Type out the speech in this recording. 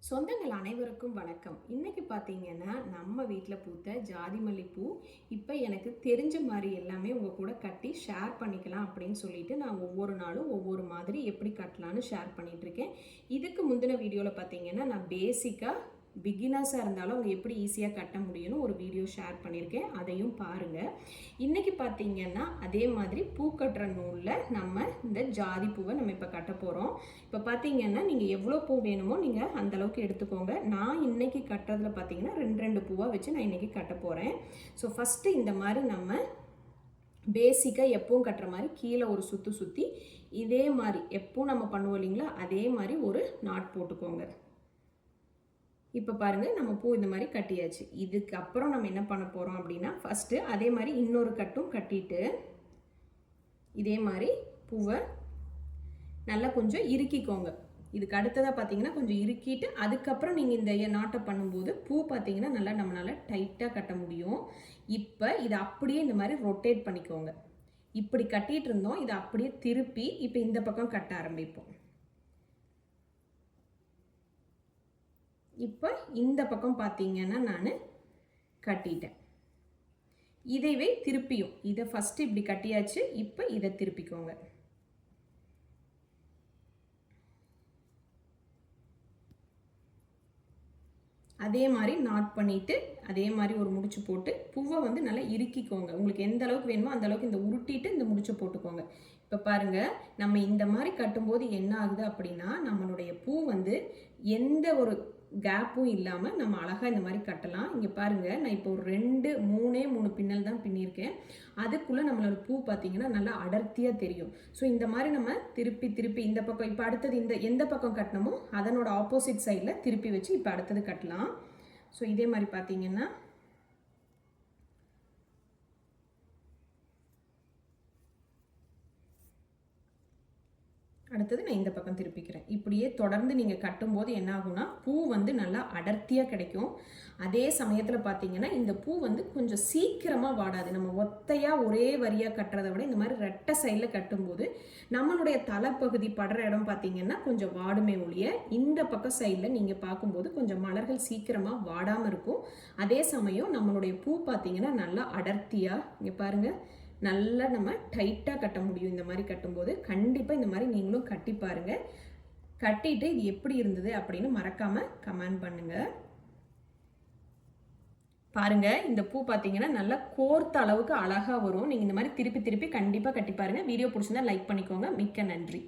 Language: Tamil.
சொந்தங்கள் அனைவருக்கும் வணக்கம். இன்னைக்கு பார்த்தீங்கன்னா நம்ம வீட்டில் பூத்த ஜாதி மல்லிப்பூ இப்போ எனக்கு தெரிஞ்ச மாதிரி எல்லாமே உங்கள் கூட கட்டி ஷேர் பண்ணிக்கலாம் அப்படின்னு சொல்லிட்டு நான் ஒவ்வொரு நாளும் ஒவ்வொரு மாதிரி எப்படி கட்டலான்னு ஷேர் பண்ணிகிட்ருக்கேன். இதுக்கு முந்தின வீடியோவில் பார்த்தீங்கன்னா நான் பேசிக்காக பிகினர்ஸாக இருந்தாலும் அவங்க எப்படி ஈஸியாக கட்ட முடியும்னு ஒரு வீடியோ ஷேர் பண்ணியிருக்கேன், அதையும் பாருங்கள். இன்றைக்கி பார்த்தீங்கன்னா அதே மாதிரி பூ கட்டுற நூலில் நம்ம இந்த ஜாதி பூவை நம்ம இப்போ கட்ட போகிறோம். இப்போ பார்த்தீங்கன்னா நீங்கள் எவ்வளோ பூ வேணுமோ நீங்கள் அந்தளவுக்கு எடுத்துக்கோங்க. நான் இன்றைக்கி கட்டுறதுல பார்த்தீங்கன்னா ரெண்டு பூவாக வச்சு நான் இன்றைக்கி கட்ட போகிறேன். ஸோ ஃபஸ்ட்டு இந்த மாதிரி நம்ம பேசிக்காக எப்பவும் கட்டுற மாதிரி கீழே ஒரு சுற்றி இதே மாதிரி எப்பவும் நம்ம பண்ணுவோம் இல்லைங்களா, அதே மாதிரி ஒரு நாட் போட்டுக்கோங்க. இப்போ பாருங்கள், நம்ம பூ இந்த மாதிரி கட்டியாச்சு. இதுக்கப்புறம் நம்ம என்ன பண்ண போகிறோம் அப்படின்னா, ஃபஸ்ட்டு அதே மாதிரி இன்னொரு கட்டும் கட்டிட்டு இதே மாதிரி பூவை நல்லா கொஞ்சம் இறுக்கிக்கோங்க. இதுக்கு அடுத்ததாக பார்த்தீங்கன்னா கொஞ்சம் இறுக்கிட்டு அதுக்கப்புறம் நீங்கள் இந்த நாட்டை பண்ணும்போது பூ பார்த்தீங்கன்னா நல்லா நம்மளால் டைட்டாக கட்ட முடியும். இப்போ இதை அப்படியே இந்த மாதிரி ரொட்டேட் பண்ணிக்கோங்க. இப்படி கட்டிகிட்டு இருந்தோம், இதை அப்படியே திருப்பி இப்போ இந்த பக்கம் கட்ட ஆரம்பிப்போம். இப்போ இந்த பக்கம் பார்த்தீங்கன்னா நான் கட்டிட்டேன். இதைவே திருப்பியும் இதை ஃபஸ்ட்டு இப்படி கட்டியாச்சு, இப்போ இதை திருப்பிக்கோங்க. அதே மாதிரி நாட் பண்ணிவிட்டு அதே மாதிரி ஒரு முடிச்சு போட்டு பூவை வந்து நல்லா இறுக்கிக்கோங்க. உங்களுக்கு எந்த அளவுக்கு வேணுமோ அந்த அளவுக்கு இந்த உருட்டிட்டு இந்த முடிச்சை போட்டுக்கோங்க. இப்போ பாருங்கள், நம்ம இந்த மாதிரி கட்டும்போது என்ன ஆகுது அப்படின்னா, நம்மளுடைய பூ வந்து எந்த ஒரு கேப்பும் இல்லாமல் நம்ம அழகாக இந்த மாதிரி கட்டலாம். இங்கே பாருங்கள், நான் இப்போ ஒரு 3 பின்னல் தான் பின்னியிருக்கேன். அதுக்குள்ளே நம்மளோட பூ பார்த்தீங்கன்னா நல்லா அடர்த்தியாக தெரியும். ஸோ இந்த மாதிரி நம்ம திருப்பி இந்த பக்கம் இப்போ அடுத்தது இந்த எந்த பக்கம் கட்டணுமோ அதனோட ஆப்போசிட் சைடில் திருப்பி வச்சு இப்போ அடுத்தது கட்டலாம். ஸோ இதே மாதிரி பார்த்தீங்கன்னா அடுத்தது நான் இந்த பக்கம் திருப்பிக்கிறேன். இப்படியே தொடர்ந்து நீங்கள் கட்டும்போது என்ன ஆகும்னா பூ வந்து நல்லா அடர்த்தியாக கிடைக்கும். அதே சமயத்தில் பார்த்தீங்கன்னா இந்த பூ வந்து கொஞ்சம் சீக்கிரமாக வாடாது. நம்ம ஒத்தையாக ஒரே வரியாக கட்டுறதை விட இந்த மாதிரி ரெட்டை சைடில் கட்டும்போது நம்மளுடைய தலைப்பகுதி படுற இடம் பார்த்தீங்கன்னா கொஞ்சம் வாடுமே ஒழிய, இந்த பக்கம் சைடில் நீங்கள் பார்க்கும்போது கொஞ்சம் மலர்கள் சீக்கிரமாக வாடாமல் இருக்கும். அதே சமயம் நம்மளுடைய பூ பார்த்தீங்கன்னா நல்லா அடர்த்தியாக இங்கே பாருங்கள் நல்லா நம்ம டைட்டாக கட்ட முடியும். இந்த மாதிரி கட்டும்போது கண்டிப்பாக இந்த மாதிரி நீங்களும் கட்டி பாருங்கள். கட்டிட்டு இது எப்படி இருந்தது அப்படின்னு மறக்காமல் கமெண்ட் பண்ணுங்கள். பாருங்கள், இந்த பூ பார்த்தீங்கன்னா நல்லா கோர்த்த அளவுக்கு அழகாக வரும். நீங்கள் இந்த மாதிரி திருப்பி கண்டிப்பாக கட்டி பாருங்கள். வீடியோ பிடிச்சிருந்தா லைக் பண்ணிக்கோங்க. மிக்க நன்றி.